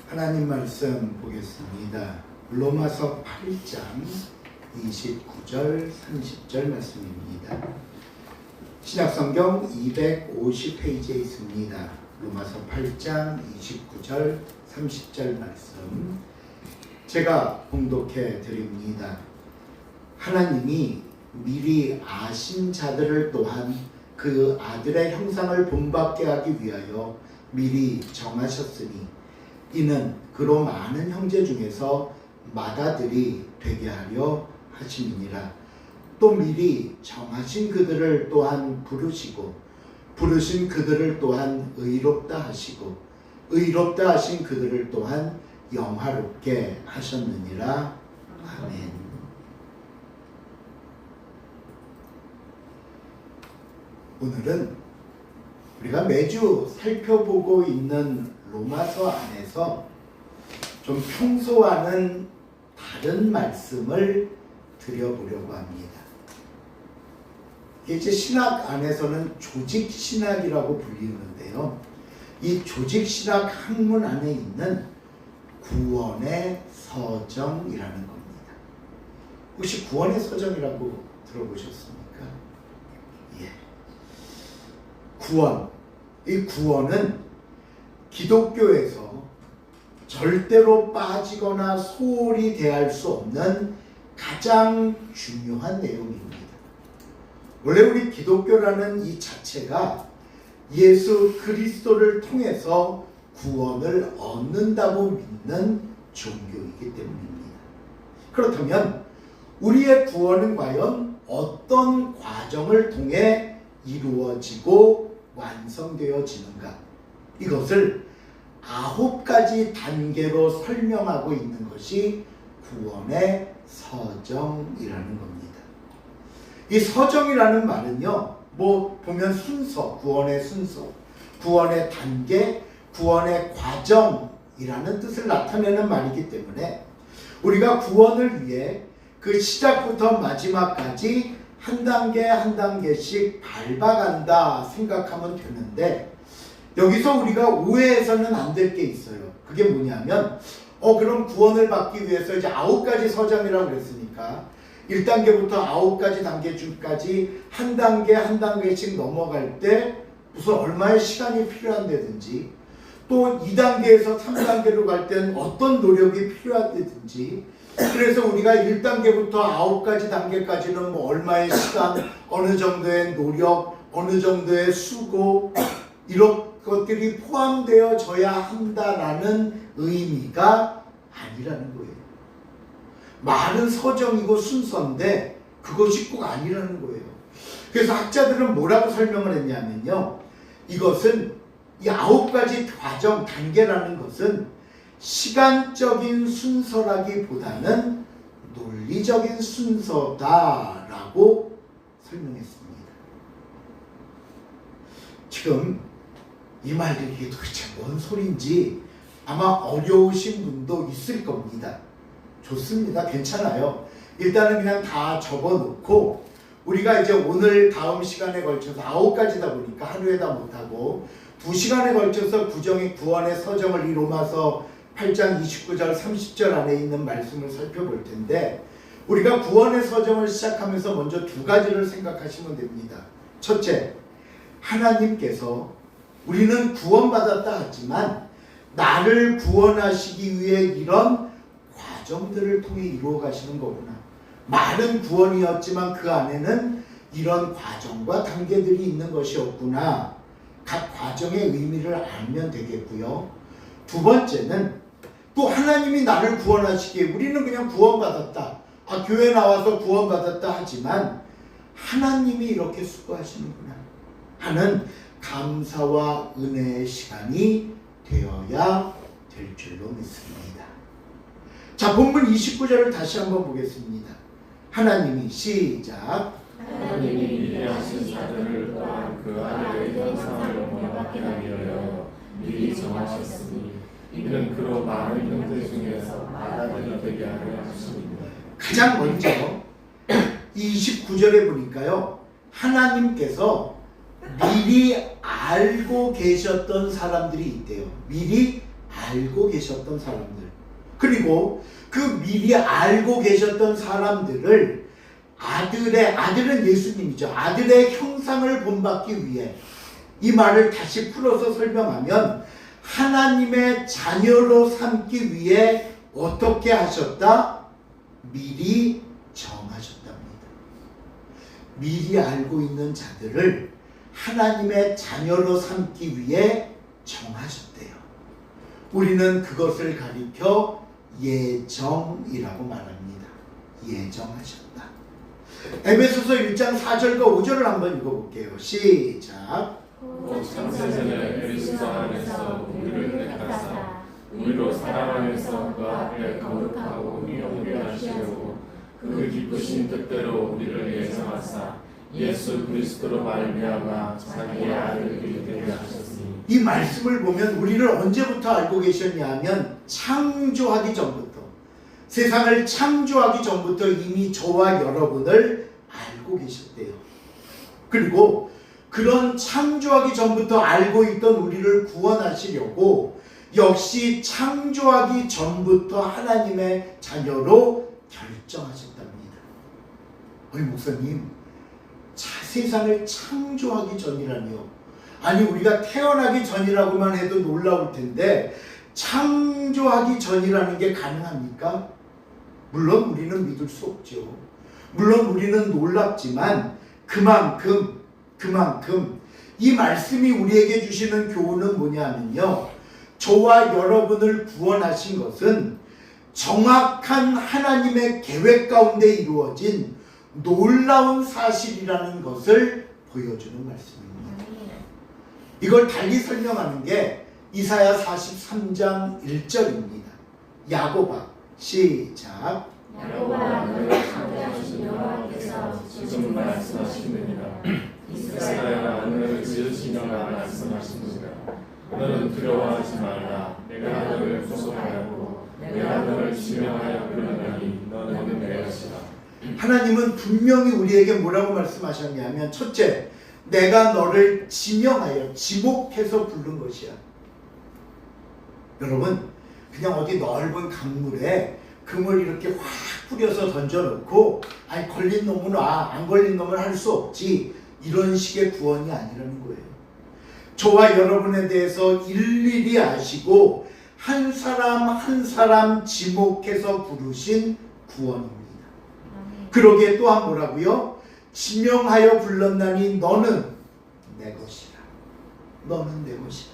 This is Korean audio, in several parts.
하나님 말씀 보겠습니다. 로마서 8장 29절 30절 말씀입니다. 신약성경 250페이지에 있습니다. 로마서 8장 29절 30절 말씀 제가 봉독해 드립니다. 하나님이 미리 아신 자들을 또한 그 아들의 형상을 본받게 하기 위하여 미리 정하셨으니 이는 그로 많은 형제 중에서 맏아들이 되게 하려 하심이니라. 또 미리 정하신 그들을 또한 부르시고 부르신 그들을 또한 의롭다 하시고 의롭다 하신 그들을 또한 영화롭게 하셨느니라. 아멘. 오늘은 우리가 매주 살펴보고 있는 로마서 안에서 좀 평소와는 다른 말씀을 드려보려고 합니다. 이제 신학 안에서는 조직신학이라고 불리는데요. 이 조직신학 학문 안에 있는 구원의 서정이라는 겁니다. 혹시 구원의 서정이라고 들어보셨습니까? 예. 구원. 이 구원은 기독교에서 절대로 빠지거나 소홀히 대할 수 없는 가장 중요한 내용입니다. 원래 우리 기독교라는 이 자체가 예수 그리스도를 통해서 구원을 얻는다고 믿는 종교이기 때문입니다. 그렇다면 우리의 구원은 과연 어떤 과정을 통해 이루어지고 완성되어지는가? 이것을 9가지 단계로 설명하고 있는 것이 구원의 서정이라는 겁니다. 이 서정이라는 말은요, 보면 순서, 구원의 순서, 구원의 단계, 구원의 과정이라는 뜻을 나타내는 말이기 때문에 우리가 구원을 위해 그 시작부터 마지막까지 한 단계 한 단계씩 밟아간다 생각하면 되는데, 여기서 우리가 오해해서는 안 될 게 있어요. 그게 뭐냐면 그럼 구원을 받기 위해서 이제 9가지 서정이라고 그랬으니까 1단계부터 9가지 단계까지 한 단계 한 단계씩 넘어갈 때 무슨 얼마의 시간이 필요한다든지, 또 2단계에서 3단계로 갈 때는 어떤 노력이 필요하다든지, 그래서 우리가 1단계부터 9가지 단계까지는 얼마의 시간, 어느 정도의 노력, 어느 정도의 수고, 이런 것들이 포함되어져야 한다라는 의미가 아니라는 거예요. 말은 서정이고 순서인데 그것이 꼭 아니라는 거예요. 그래서 학자들은 뭐라고 설명을 했냐면요, 이것은 이 9가지 과정, 단계라는 것은 시간적인 순서라기보다는 논리적인 순서다라고 설명했습니다. 지금 이 말들이 이게 도대체 뭔 소린지 아마 어려우신 분도 있을 겁니다. 좋습니다. 괜찮아요. 일단은 그냥 다 적어놓고 우리가 이제 오늘 다음 시간에 걸쳐서 9가지다 보니까 하루에 다 못하고 2시간에 걸쳐서 구원의 서정을 이 로마서 8장 29절 30절 안에 있는 말씀을 살펴볼 텐데, 우리가 구원의 서정을 시작하면서 먼저 2가지를 생각하시면 됩니다. 첫째, 하나님께서 우리는 구원받았다 하지만 나를 구원하시기 위해 이런 과정들을 통해 이루어 가시는 거구나. 많은 구원이었지만 그 안에는 이런 과정과 단계들이 있는 것이었구나. 각 과정의 의미를 알면 되겠고요. 두 번째는 또 하나님이 나를 구원하시기에 우리는 그냥 구원받았다, 교회 나와서 구원받았다 하지만 하나님이 이렇게 수고하시는구나 하는 감사와 은혜의 시간이 되어야 될 줄로 믿습니다. 자, 본문 29절을 다시 한번 보겠습니다. 하나님이 시작. 하나님이 미리 아신 자들을 또한 그 아들의 형상을 본받게 하기 위하여 미리 정하셨으니 이는 그로 많은 형제 중에서 맏아들이 되게 하려 하십니다. 가장 먼저 29절에 보니까요, 하나님께서 미리 알고 계셨던 사람들이 있대요. 미리 알고 계셨던 사람들, 그리고 그 미리 알고 계셨던 사람들을 아들은 예수님이죠. 아들의 형상을 본받기 위해, 이 말을 다시 풀어서 설명하면 하나님의 자녀로 삼기 위해 어떻게 하셨다? 미리 정하셨답니다. 미리 알고 있는 자들을 하나님의 자녀로 삼기 위해 정하셨대요. 우리는 그것을 가리켜 예정이라고 말합니다. 예정하셨다. 에베소서 1장 4절과 5절을 한번 읽어볼게요. 시작. 곧 창세전에 그리스도 안에서 우리를 택하사 우리로 사랑 안에서 그 앞에 거룩하고 영원히 하시려고 그 기쁘신 뜻대로 우리를 예정하사 예수 그리스도로 말미암아 자기의 아들이 되게 하셨으니. 이 말씀을 보면 우리를 언제부터 알고 계셨냐 하면 창조하기 전부터, 세상을 창조하기 전부터 이미 저와 여러분을 알고 계셨대요. 그리고 그런 창조하기 전부터 알고 있던 우리를 구원하시려고 역시 창조하기 전부터 하나님의 자녀로 결정하셨답니다. 어이 목사님, 세상을 창조하기 전이라니요? 아니, 우리가 태어나기 전이라고만 해도 놀라울 텐데 창조하기 전이라는 게 가능합니까? 물론 우리는 믿을 수 없죠. 물론 우리는 놀랍지만 그만큼 이 말씀이 우리에게 주시는 교훈은 뭐냐면요, 저와 여러분을 구원하신 것은 정확한 하나님의 계획 가운데 이루어진 놀라운 사실이라는 것을 보여주는 말씀입니다. 이걸 달리 설명하는 게 이사야 43장 1절입니다. 야고바, 시작. 야고보아, 너를 창조하신 여호와께서 지금 말씀하시느니라. 이스라엘아, 너를 지으신 이가 말씀하시느니라. 너는 두려워하지 말라. 내가 너를 구속하였고 내가 너를 지명하여 부르노니 너는 내 것이라. 하나님은 분명히 우리에게 뭐라고 말씀하셨냐면, 첫째, 내가 너를 지명하여 지목해서 부른 것이야. 여러분, 그냥 어디 넓은 강물에 금을 이렇게 확 뿌려서 던져놓고 아니 걸린 놈은 와, 안 걸린 놈은 할 수 없지, 이런 식의 구원이 아니라는 거예요. 저와 여러분에 대해서 일일이 아시고 한 사람 한 사람 지목해서 부르신 구원입니다. 그러기에 또한 뭐라고요? 지명하여 불렀나니 너는 내 것이라. 너는 내 것이라.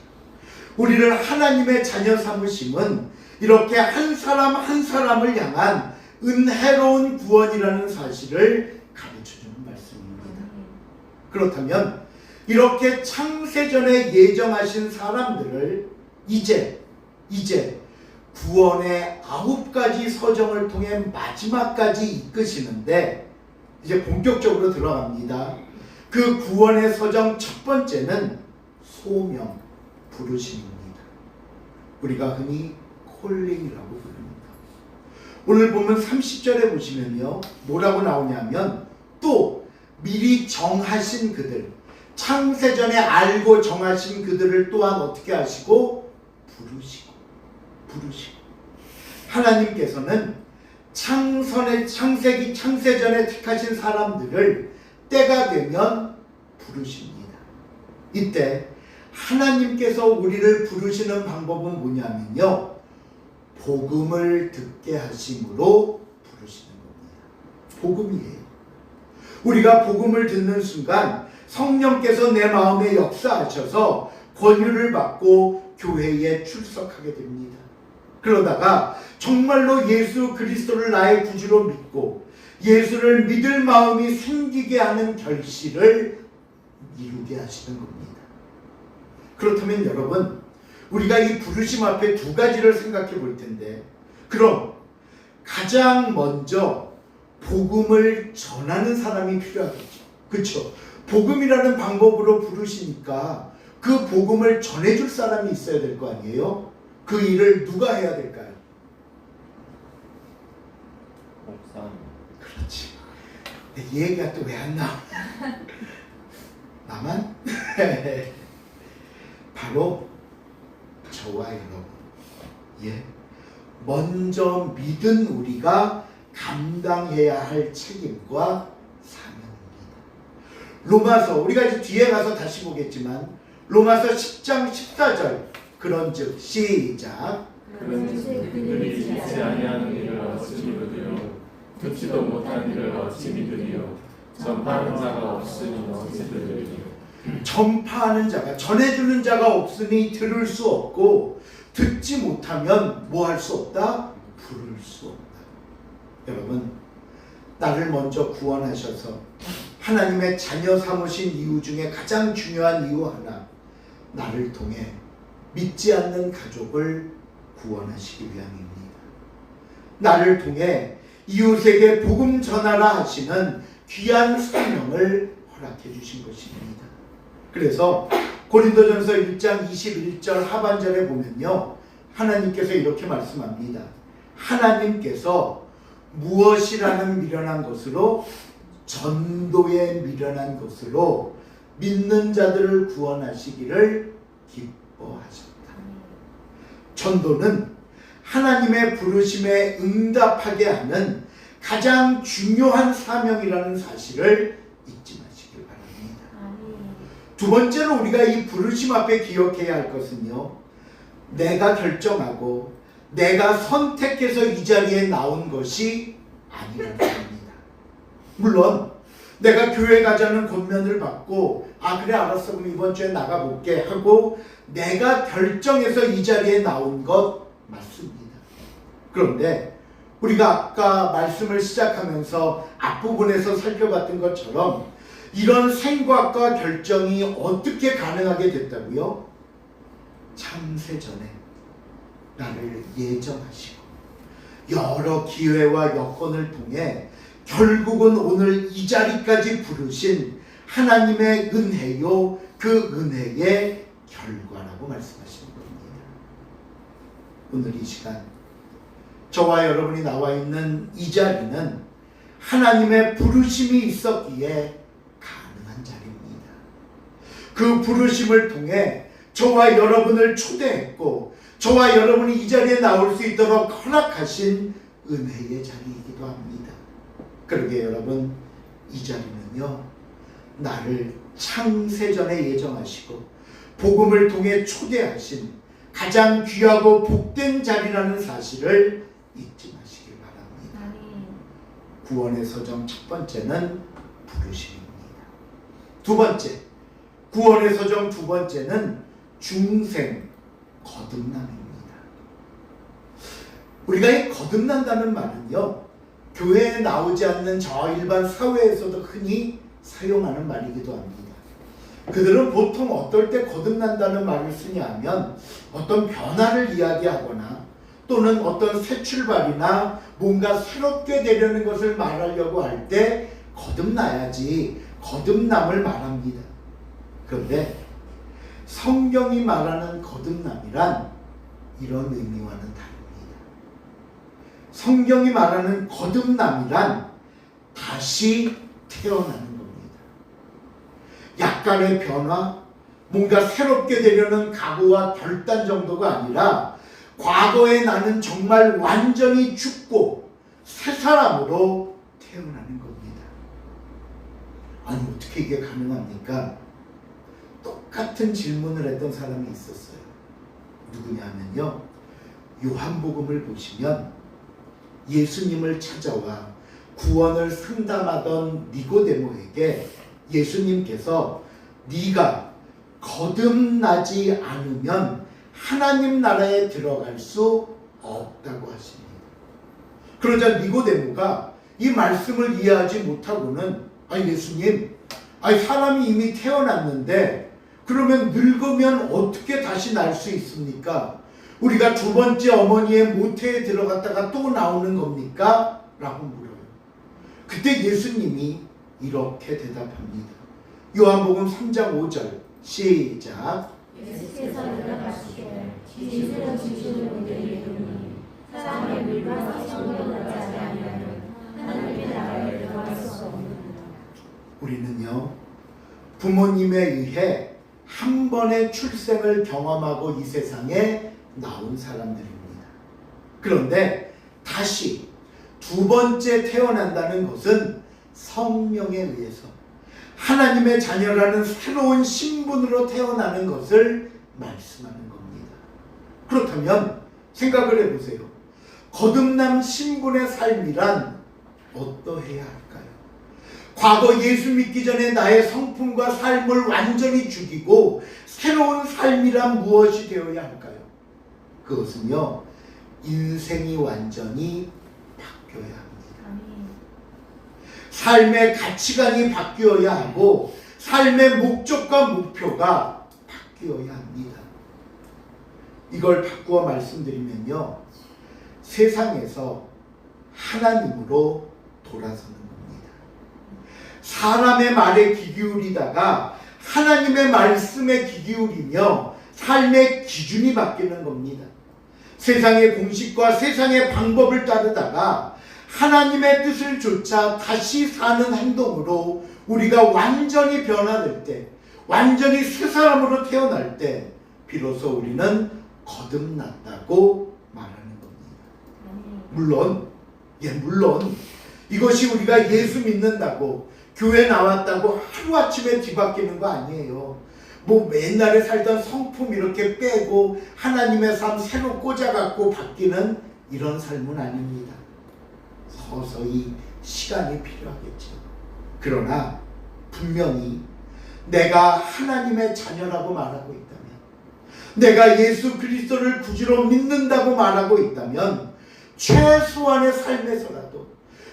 우리를 하나님의 자녀 삼으심은 이렇게 한 사람 한 사람을 향한 은혜로운 구원이라는 사실을 가르쳐주는 말씀입니다. 그렇다면 이렇게 창세전에 예정하신 사람들을 이제 구원의 9가지 서정을 통해 마지막까지 이끄시는데 이제 본격적으로 들어갑니다. 그 구원의 서정 첫 번째는 소명, 부르심입니다. 우리가 흔히 콜링이라고 부릅니다. 오늘 보면 30절에 보시면요, 뭐라고 나오냐면 또 미리 정하신 그들, 창세전에 알고 정하신 그들을 또한 어떻게 하시고 부르시고. 하나님께서는 창세전에 택하신 사람들을 때가 되면 부르십니다. 이때 하나님께서 우리를 부르시는 방법은 뭐냐면요, 복음을 듣게 하심으로 부르시는 겁니다. 복음이에요. 우리가 복음을 듣는 순간 성령께서 내 마음에 역사하셔서 권유를 받고 교회에 출석하게 됩니다. 그러다가 정말로 예수 그리스도를 나의 구주로 믿고 예수를 믿을 마음이 생기게 하는 결실을 이루게 하시는 겁니다. 그렇다면 여러분, 우리가 이 부르심 앞에 두 가지를 생각해 볼 텐데, 그럼 가장 먼저 복음을 전하는 사람이 필요하겠죠. 그렇죠? 복음이라는 방법으로 부르시니까 그 복음을 전해줄 사람이 있어야 될 거 아니에요? 그 일을 누가 해야 될까요? 목사. 그렇지. 이 얘기가 또 왜 안 나와? 나만? 바로 저와 여러분. 예, 먼저 믿은 우리가 감당해야 할 책임과 사명입니다. 로마서, 우리가 이제 뒤에 가서 다시 보겠지만 로마서 10장 14절, 그런즉 시작. 그런즉 그들이 듣지 아니하는 일을 어찌 믿으리요 듣지도 못한 일을 어찌 믿으리요 전파하는 자가 없으니 어찌 들으리요. 전파하는 자가, 전해주는 자가 없으니 들을 수 없고, 듣지 못하면 뭐 할 수 없다? 부를 수 없다. 여러분, 나를 먼저 구원하셔서 하나님의 자녀 삼으신 이유 중에 가장 중요한 이유 하나, 나를 통해 믿지 않는 가족을 구원하시기 위함입니다. 나를 통해 이웃에게 복음 전하라 하시는 귀한 사명을 허락해 주신 것입니다. 그래서 고린도전서 1장 21절 하반절에 보면요, 하나님께서 이렇게 말씀합니다. 하나님께서 무엇이라는 미련한 것으로, 전도에 미련한 것으로 믿는 자들을 구원하시기를 기뻐하셨다. 전도는 하나님의 부르심에 응답하게 하는 가장 중요한 사명이라는 사실을 잊지 마시길 바랍니다. 두 번째로 우리가 이 부르심 앞에 기억해야 할 것은요, 내가 결정하고 내가 선택해서 이 자리에 나온 것이 아니라는 겁니다. 물론 내가 교회 가자는 권면을 받고, 아 그래 알았어 그럼 이번 주에 나가볼게 하고 내가 결정해서 이 자리에 나온 것 맞습니다. 그런데 우리가 아까 말씀을 시작하면서 앞부분에서 살펴봤던 것처럼 이런 생각과 결정이 어떻게 가능하게 됐다고요? 창세전에 나를 예정하시고 여러 기회와 여건을 통해 결국은 오늘 이 자리까지 부르신 하나님의 은혜요, 그 은혜의 결과라고 말씀하시는 겁니다. 오늘 이 시간 저와 여러분이 나와 있는 이 자리는 하나님의 부르심이 있었기에 가능한 자리입니다. 그 부르심을 통해 저와 여러분을 초대했고 저와 여러분이 이 자리에 나올 수 있도록 허락하신 은혜의 자리이기도 합니다. 그러게 여러분, 이 자리는요, 나를 창세전에 예정하시고 복음을 통해 초대하신 가장 귀하고 복된 자리라는 사실을 잊지 마시길 바랍니다. 구원의 서정 첫 번째는 부르심입니다. 두 번째, 구원의 서정 두 번째는 중생, 거듭남입니다. 우리가 이 거듭난다는 말은요, 교회에 나오지 않는 저 일반 사회에서도 흔히 사용하는 말이기도 합니다. 그들은 보통 어떨 때 거듭난다는 말을 쓰냐 하면 어떤 변화를 이야기하거나 또는 어떤 새 출발이나 뭔가 새롭게 되려는 것을 말하려고 할 때 거듭나야지, 거듭남을 말합니다. 그런데 성경이 말하는 거듭남이란 이런 의미와는 다릅니다. 성경이 말하는 거듭남이란 다시 태어나는 겁니다. 약간의 변화, 뭔가 새롭게 되려는 각오와 결단 정도가 아니라 과거에 나는 정말 완전히 죽고 새 사람으로 태어나는 겁니다. 아니 어떻게 이게 가능합니까? 똑같은 질문을 했던 사람이 있었어요. 누구냐면요, 요한복음을 보시면 예수님을 찾아와 구원을 상담하던 니고데모에게 예수님께서 네가 거듭나지 않으면 하나님 나라에 들어갈 수 없다고 하십니다. 그러자 니고데모가 이 말씀을 이해하지 못하고는, 아니 예수님, 아니 사람이 이미 태어났는데 그러면 늙으면 어떻게 다시 날 수 있습니까? 우리가 두 번째 어머니의 모태에 들어갔다가 또 나오는 겁니까? 라고 물어요. 그때 예수님이 이렇게 대답합니다. 요한복음 3장 5절 시작. 예수께서 대답하시되 진실은 진실을 너희에게 이르노니 사람의 물과 성령을 따지 아니하면 하나님의 나라에 들어갈 수 없느니라. 우리는요, 부모님에 의해 한 번의 출생을 경험하고 이 세상에 나온 사람들입니다. 그런데 다시 두 번째 태어난다는 것은 성령에 의해서 하나님의 자녀라는 새로운 신분으로 태어나는 것을 말씀하는 겁니다. 그렇다면 생각을 해보세요. 거듭난 신분의 삶이란 어떠해야 할까요? 과거 예수 믿기 전에 나의 성품과 삶을 완전히 죽이고 새로운 삶이란 무엇이 되어야 할까요? 그것은요, 인생이 완전히 바뀌어야 합니다. 삶의 가치관이 바뀌어야 하고 삶의 목적과 목표가 바뀌어야 합니다. 이걸 바꾸어 말씀드리면요, 세상에서 하나님으로 돌아서는 겁니다. 사람의 말에 귀 기울이다가 하나님의 말씀에 귀 기울이며 삶의 기준이 바뀌는 겁니다. 세상의 공식과 세상의 방법을 따르다가 하나님의 뜻을 좇아 다시 사는 행동으로 우리가 완전히 변화될 때, 완전히 새 사람으로 태어날 때 비로소 우리는 거듭났다고 말하는 겁니다. 물론 이것이 우리가 예수 믿는다고 교회 나왔다고 하루아침에 뒤바뀌는 거 아니에요. 뭐 옛날에 살던 성품 이렇게 빼고 하나님의 삶 새로 꽂아갖고 바뀌는 이런 삶은 아닙니다. 서서히 시간이 필요하겠죠. 그러나 분명히 내가 하나님의 자녀라고 말하고 있다면, 내가 예수 그리스도를 구주로 믿는다고 말하고 있다면 최소한의 삶에서라도,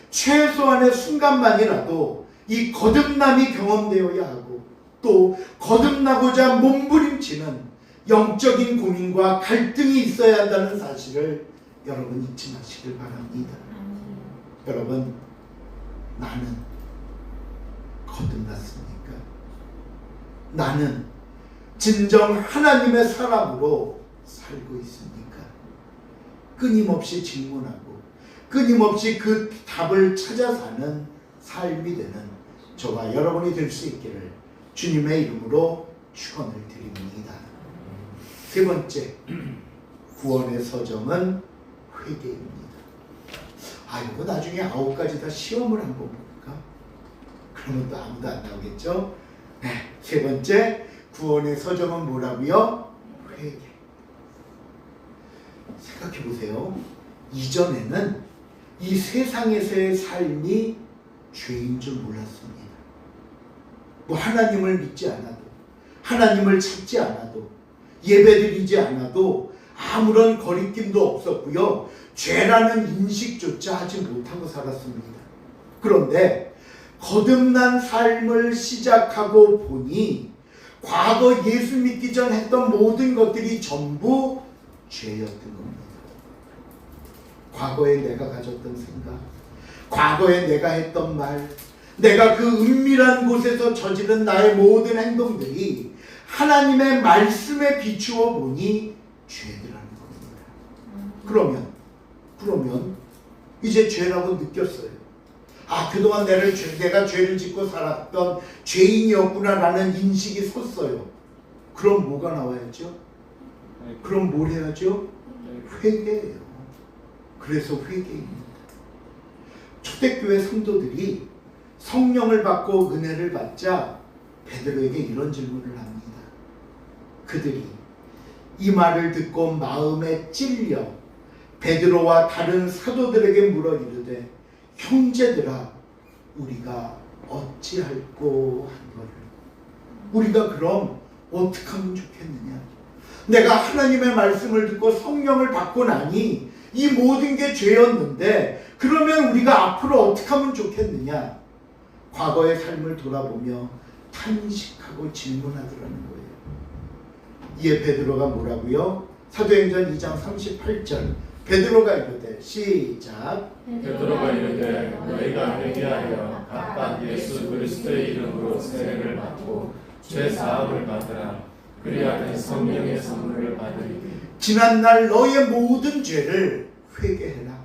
최소한의 순간만이라도 이 거듭남이 경험되어야 하고, 또 거듭나고자 몸부림치는 영적인 고민과 갈등이 있어야 한다는 사실을 여러분 잊지 마시길 바랍니다. 여러분, 나는 거듭났습니까? 나는 진정 하나님의 사람으로 살고 있습니까? 끊임없이 질문하고 끊임없이 그 답을 찾아 사는 삶이 되는 저와 여러분이 될 수 있기를 주님의 이름으로 축원을 드립니다. 세 번째, 구원의 서정은 회개입니다. 이거 나중에 9가지 다 시험을 한번 볼까? 그러면 또 아무도 안 나오겠죠? 네, 세 번째, 구원의 서정은 뭐라고요? 회개. 생각해 보세요. 이전에는 이 세상에서의 삶이 죄인 줄 몰랐습니다. 뭐 하나님을 믿지 않아도, 하나님을 찾지 않아도, 예배드리지 않아도 아무런 거리낌도 없었고요. 죄라는 인식조차 하지 못하고 살았습니다. 그런데 거듭난 삶을 시작하고 보니 과거 예수 믿기 전 했던 모든 것들이 전부 죄였던 겁니다. 과거에 내가 가졌던 생각, 과거에 내가 했던 말, 내가 그 은밀한 곳에서 저지른 나의 모든 행동들이 하나님의 말씀에 비추어 보니 죄들하는 겁니다. 그러면 이제 죄라고 느꼈어요. 그동안 내가 죄를 짓고 살았던 죄인이었구나라는 인식이 섰어요. 그럼 뭐가 나와야죠? 그럼 뭘 해야죠? 회개예요. 그래서 회개입니다. 초대교회 성도들이 성령을 받고 은혜를 받자 베드로에게 이런 질문을 합니다. 그들이 이 말을 듣고 마음에 찔려 베드로와 다른 사도들에게 물어 이르되, 형제들아, 우리가 어찌할꼬 하노를. 우리가 그럼 어떻게 하면 좋겠느냐? 내가 하나님의 말씀을 듣고 성령을 받고 나니 이 모든 게 죄였는데 그러면 우리가 앞으로 어떻게 하면 좋겠느냐? 과거의 삶을 돌아보며 탄식하고 질문하더라는 거예요. 이에 베드로가 뭐라고요? 사도행전 2장 38절, 베드로가 이르되, 시작. 베드로가 이르되, 너희가 회개하여 각각 예수 그리스도의 이름으로 세례를 받고 죄 사함을 받으라. 그리하여 성령의 선물을 받으리니. 지난날 너의 모든 죄를 회개해라.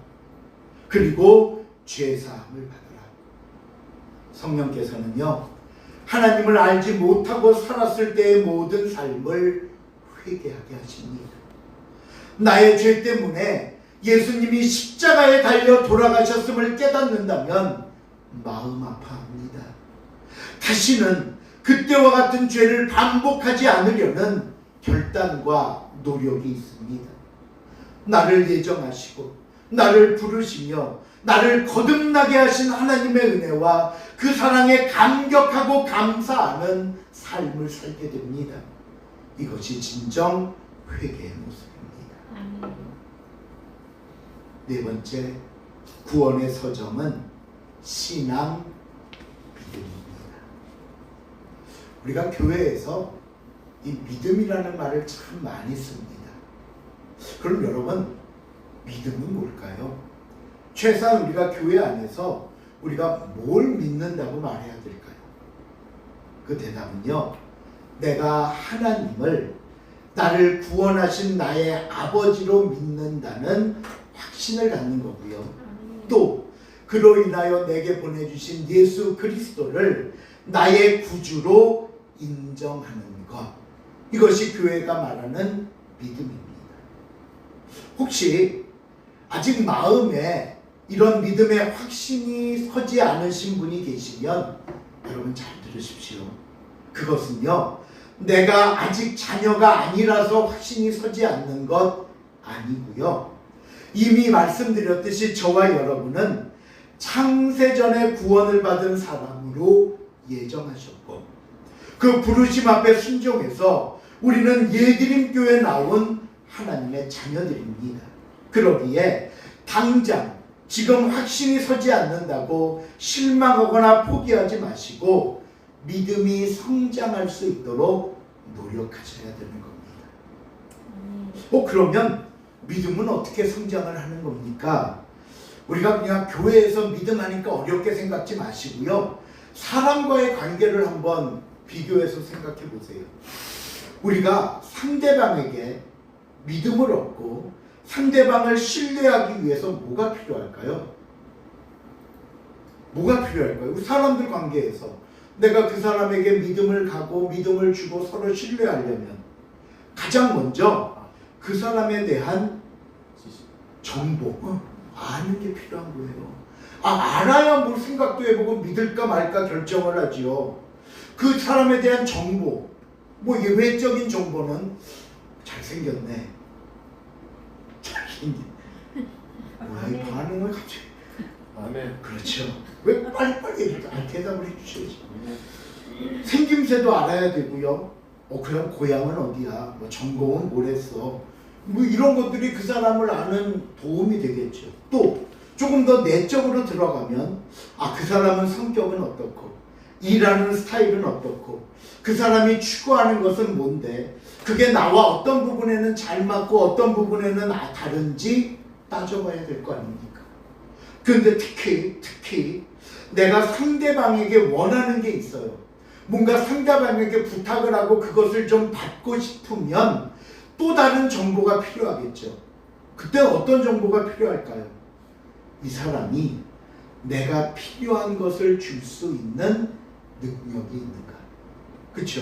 그리고 죄 사함을 받으라. 성령께서는요, 하나님을 알지 못하고 살았을 때의 모든 삶을 회개하게 하십니다. 나의 죄 때문에 예수님이 십자가에 달려 돌아가셨음을 깨닫는다면 마음 아파합니다. 다시는 그때와 같은 죄를 반복하지 않으려는 결단과 노력이 있습니다. 나를 예정하시고 나를 부르시며 나를 거듭나게 하신 하나님의 은혜와 그 사랑에 감격하고 감사하는 삶을 살게 됩니다. 이것이 진정 회개의 모습입니다. 네 번째, 구원의 서정은 신앙 믿음입니다. 우리가 교회에서 이 믿음이라는 말을 참 많이 씁니다. 그럼 여러분, 믿음은 뭘까요? 최소한 우리가 교회 안에서 우리가 뭘 믿는다고 말해야 될까요? 그 대답은요, 내가 하나님을 나를 구원하신 나의 아버지로 믿는다는 확신을 갖는 거고요. 또 그로 인하여 내게 보내주신 예수 그리스도를 나의 구주로 인정하는 것, 이것이 교회가 말하는 믿음입니다. 혹시 아직 마음에 이런 믿음의 확신이 서지 않으신 분이 계시면 여러분 잘 들으십시오. 그것은요, 내가 아직 자녀가 아니라서 확신이 서지 않는 것 아니고요. 이미 말씀드렸듯이 저와 여러분은 창세전에 구원을 받은 사람으로 예정하셨고 그 부르심 앞에 순종해서 우리는 예드림교회에 나온 하나님의 자녀들입니다. 그러기에 당장 지금 확신이 서지 않는다고 실망하거나 포기하지 마시고 믿음이 성장할 수 있도록 노력하셔야 되는 겁니다. 그러면 믿음은 어떻게 성장을 하는 겁니까? 우리가 그냥 교회에서 믿음하니까 어렵게 생각지 마시고요. 사람과의 관계를 한번 비교해서 생각해 보세요. 우리가 상대방에게 믿음을 얻고 상대방을 신뢰하기 위해서 뭐가 필요할까요? 뭐가 필요할까요? 우리 사람들 관계에서 내가 그 사람에게 믿음을 가고 믿음을 주고 서로 신뢰하려면 가장 먼저 그 사람에 대한 정보, 아는 게 필요한 거예요. 알아야 뭘 생각도 해보고 믿을까 말까 결정을 하지요. 그 사람에 대한 정보, 뭐 외적인 정보는 잘생겼네, 잘생긴, 뭐야 이 반응을 갑자기. 아멘. 그렇죠. 왜 빨리빨리 대답을 해주셔야지. 생김새도 알아야 되고요. 그럼 고향은 어디야? 뭐 전공은 뭘 했어? 뭐 이런 것들이 그 사람을 아는 도움이 되겠죠. 또 조금 더 내적으로 들어가면 그 사람은 성격은 어떻고 일하는 스타일은 어떻고 그 사람이 추구하는 것은 뭔데 그게 나와 어떤 부분에는 잘 맞고 어떤 부분에는 다른지 따져봐야 될 거 아닙니까? 그런데 특히 내가 상대방에게 원하는 게 있어요. 뭔가 상대방에게 부탁을 하고 그것을 좀 받고 싶으면 또 다른 정보가 필요하겠죠. 그때 어떤 정보가 필요할까요? 이 사람이 내가 필요한 것을 줄 수 있는 능력이 있는가? 그렇죠?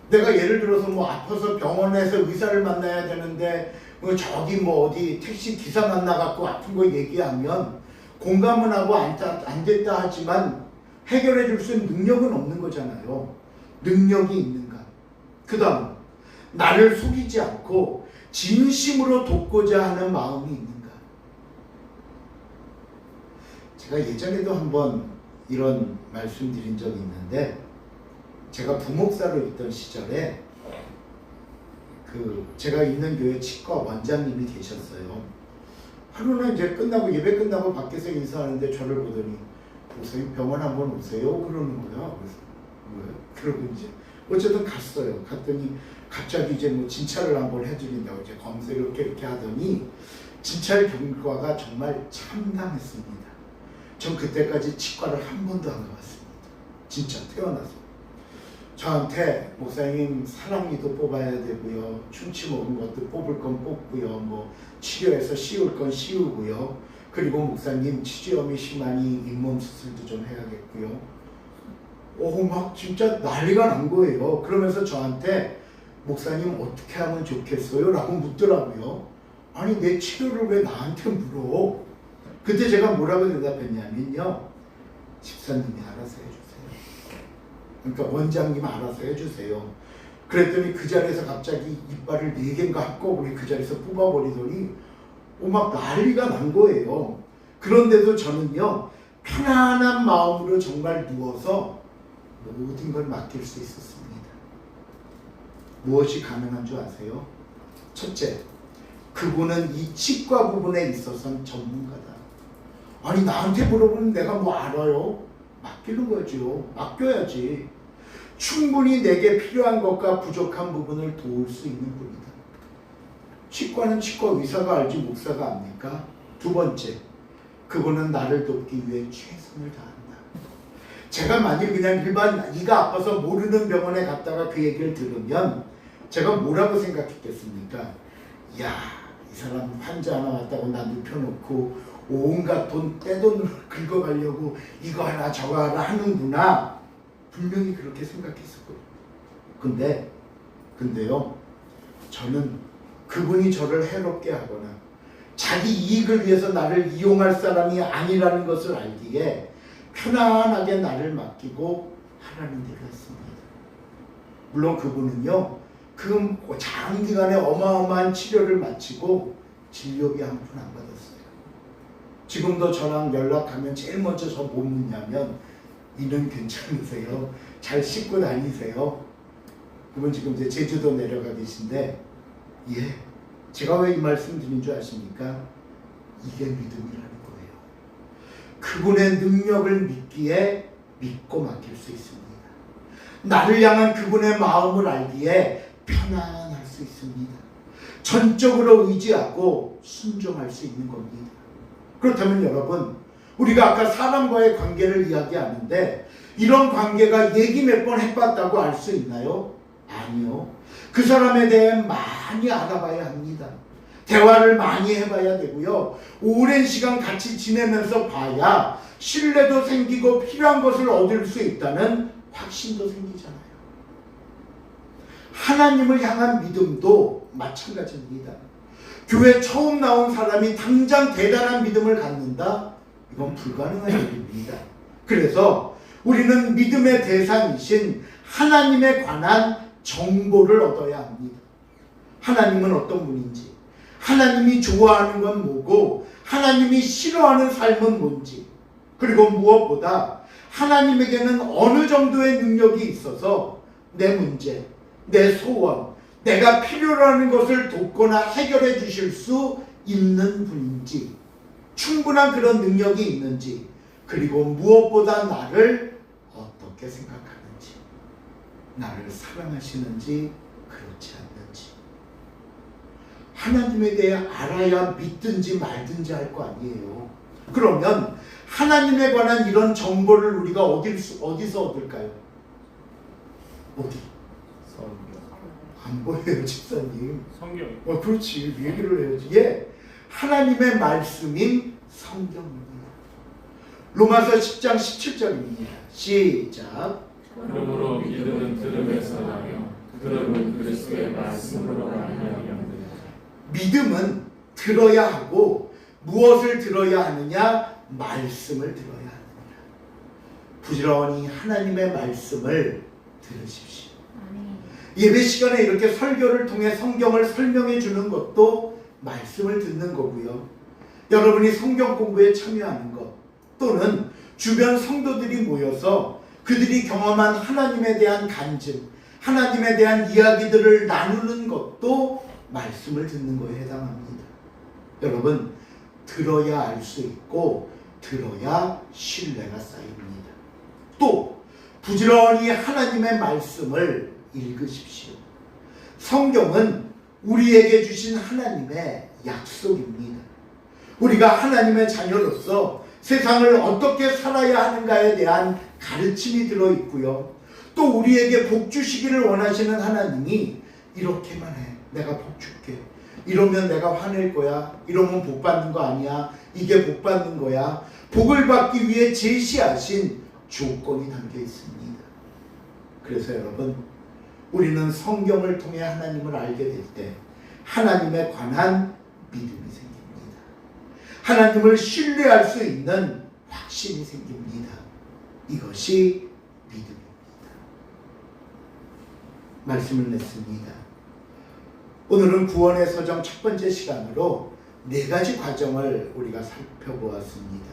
내가 예를 들어서 뭐 아파서 병원에서 의사를 만나야 되는데 저기 뭐 어디 택시 기사 만나갖고 아픈 거 얘기하면 공감은 하고 안 됐다 하지만 해결해 줄 수 있는 능력은 없는 거잖아요. 능력이 있는가? 그 다음 나를 속이지 않고 진심으로 돕고자 하는 마음이 있는가? 제가 예전에도 한번 이런 말씀드린 적이 있는데 제가 부목사로 있던 시절에 제가 있는 교회 치과 원장님이 계셨어요. 하루는 이제 끝나고 예배 끝나고 밖에서 인사하는데 저를 보더니 오세요, 병원 한번 오세요 그러는 거야. 그래서 뭐야? 그러고 이제 어쨌든 갔어요. 갔더니 갑자기 이제 뭐 진찰을 한번 해드린다고 이제 검사를 이렇게 하더니 진찰 결과가 정말 참담했습니다. 전 그때까지 치과를 한 번도 안 가봤습니다. 진짜 태어나서. 저한테 목사님 사랑니도 뽑아야 되고요, 충치 먹은 것도 뽑을 건 뽑고요, 뭐 치료해서 씌울 건 씌우고요, 그리고 목사님 치주염이 심하니 잇몸 수술도 좀 해야겠고요. 막 진짜 난리가 난 거예요. 그러면서 저한테 목사님 어떻게 하면 좋겠어요? 라고 묻더라고요. 아니 내 치료를 왜 나한테 물어? 그때 제가 뭐라고 대답했냐면요, 집사님이 알아서 해주세요. 그러니까 원장님 알아서 해주세요. 그랬더니 그 자리에서 갑자기 이빨을 4개인가 한꺼번에 그 자리에서 뽑아버리더니 막 난리가 난 거예요. 그런데도 저는요, 편안한 마음으로 정말 누워서 모든 걸 맡길 수 있었습니다. 무엇이 가능한 줄 아세요? 첫째, 그분은 이 치과 부분에 있어서는 전문가다. 아니 나한테 물어보면 내가 뭐 알아요? 맡기는 거죠. 맡겨야지. 충분히 내게 필요한 것과 부족한 부분을 도울 수 있는 분이다. 치과는 치과 의사가 알지 목사가 압니까? 두 번째, 그분은 나를 돕기 위해 최선을 다한다. 제가 만일 그냥 일반 이가 아파서 모르는 병원에 갔다가 그 얘기를 들으면 제가 뭐라고 생각했겠습니까? 야, 이 사람 환자 하나 왔다고 나 눕혀놓고 온갖 돈 떼돈을 긁어가려고 이거 하나 저거 하나 하는구나. 분명히 그렇게 생각했을 거예요. 근데요, 저는 그분이 저를 해롭게 하거나 자기 이익을 위해서 나를 이용할 사람이 아니라는 것을 알기에 편안하게 나를 맡기고 하라는 대로 했습니다. 물론 그분은요, 그 장기간의 어마어마한 치료를 마치고 진료비 한 푼 안 받았어요. 지금도 저랑 연락하면 제일 먼저 저 뭐 묻냐면, 이는 괜찮으세요? 잘 씻고 다니세요? 그분 지금 이제 제주도 내려가 계신데, 예, 제가 왜 이 말씀 드린 줄 아십니까? 이게 믿음이라는 거예요. 그분의 능력을 믿기에 믿고 맡길 수 있습니다. 나를 향한 그분의 마음을 알기에 편안할 수 있습니다. 전적으로 의지하고 순종할 수 있는 겁니다. 그렇다면 여러분, 우리가 아까 사람과의 관계를 이야기하는데 이런 관계가 얘기 몇 번 해봤다고 알 수 있나요? 아니요. 그 사람에 대해 많이 알아봐야 합니다. 대화를 많이 해봐야 되고요. 오랜 시간 같이 지내면서 봐야 신뢰도 생기고 필요한 것을 얻을 수 있다는 확신도 생기잖아요. 하나님을 향한 믿음도 마찬가지입니다. 교회 처음 나온 사람이 당장 대단한 믿음을 갖는다? 이건 불가능한 일입니다. 그래서 우리는 믿음의 대상이신 하나님에 관한 정보를 얻어야 합니다. 하나님은 어떤 분인지, 하나님이 좋아하는 건 뭐고, 하나님이 싫어하는 삶은 뭔지, 그리고 무엇보다 하나님에게는 어느 정도의 능력이 있어서 내 문제, 내 소원, 내가 필요로 하는 것을 돕거나 해결해 주실 수 있는 분인지, 충분한 그런 능력이 있는지, 그리고 무엇보다 나를 어떻게 생각하는지, 나를 사랑하시는지 그렇지 않는지, 하나님에 대해 알아야 믿든지 말든지 할 거 아니에요. 그러면 하나님에 관한 이런 정보를 우리가 어디서 얻을까요? 어디? 성경. 안 보여요, 집사님. 성경. 그렇지. 얘기를 해야지. 예, 하나님의 말씀인 성경입니다. 로마서 10장 17절입니다. 시작. 그러므로 믿음은 들음에서 나며 들음은 그리스도의 말씀으로 말미암느니라. 믿음은 들어야 하고 무엇을 들어야 하느냐? 말씀을 들어야 하느니라. 부지런히 하나님의 말씀을 들으십시오. 예배 시간에 이렇게 설교를 통해 성경을 설명해 주는 것도 말씀을 듣는 거고요. 여러분이 성경 공부에 참여하는 것, 또는 주변 성도들이 모여서 그들이 경험한 하나님에 대한 간증, 하나님에 대한 이야기들을 나누는 것도 말씀을 듣는 거에 해당합니다. 여러분, 들어야 알 수 있고 들어야 신뢰가 쌓입니다. 또 부지런히 하나님의 말씀을 읽으십시오. 성경은 우리에게 주신 하나님의 약속입니다. 우리가 하나님의 자녀로서 세상을 어떻게 살아야 하는가에 대한 가르침이 들어있고요. 또 우리에게 복 주시기를 원하시는 하나님이 이렇게만 해, 내가 복 줄게, 이러면 내가 화낼 거야, 이러면 복 받는 거 아니야, 이게 복 받는 거야, 복을 받기 위해 제시하신 조건이 담겨 있습니다. 그래서 여러분, 우리는 성경을 통해 하나님을 알게 될 때 하나님에 관한 믿음이 생깁니다. 하나님을 신뢰할 수 있는 확신이 생깁니다. 이것이 믿음입니다. 말씀을 냈습니다. 오늘은 구원의 서정 첫 번째 시간으로 네 가지 과정을 우리가 살펴보았습니다.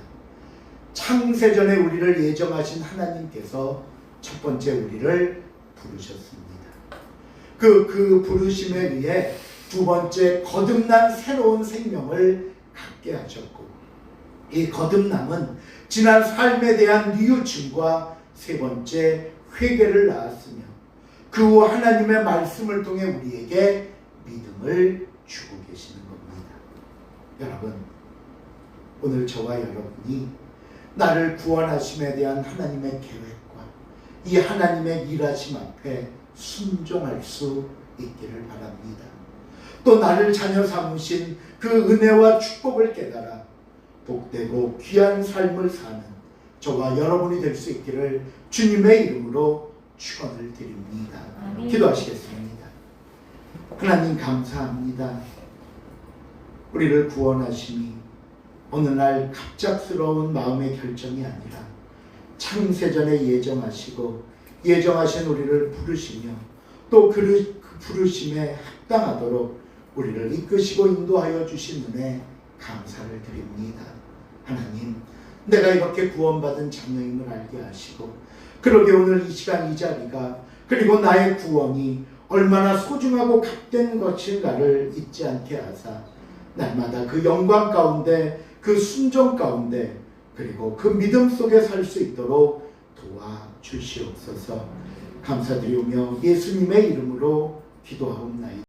창세전에 우리를 예정하신 하나님께서 첫 번째 우리를 부르셨습니다. 그 부르심에 의해 두 번째 거듭난 새로운 생명을 갖게 하셨고, 이 거듭남은 지난 삶에 대한 뉘우침과 세 번째 회개를 낳았으며 그 후 하나님의 말씀을 통해 우리에게 믿음을 주고 계시는 겁니다. 여러분, 오늘 저와 여러분이 나를 구원하심에 대한 하나님의 계획과 이 하나님의 일하심 앞에 순종할 수 있기를 바랍니다. 또 나를 자녀 삼으신 그 은혜와 축복을 깨달아 복되고 귀한 삶을 사는 저와 여러분이 될 수 있기를 주님의 이름으로 축원을 드립니다. 아멘. 기도하시겠습니다. 하나님 감사합니다. 우리를 구원하심이 어느 날 갑작스러운 마음의 결정이 아니라 창세전에 예정하신 우리를 부르시며 또 그 부르심에 합당하도록 우리를 이끄시고 인도하여 주신 은혜 감사를 드립니다. 하나님, 내가 이렇게 구원받은 자녀임을 알게 하시고 그러게 오늘 이 시간 이 자리가 그리고 나의 구원이 얼마나 소중하고 값된 것인가를 잊지 않게 하사 날마다 그 영광 가운데 그 순종 가운데 그리고 그 믿음 속에 살 수 있도록 도와주시옵소서. 감사드리며 예수님의 이름으로 기도하옵나이다.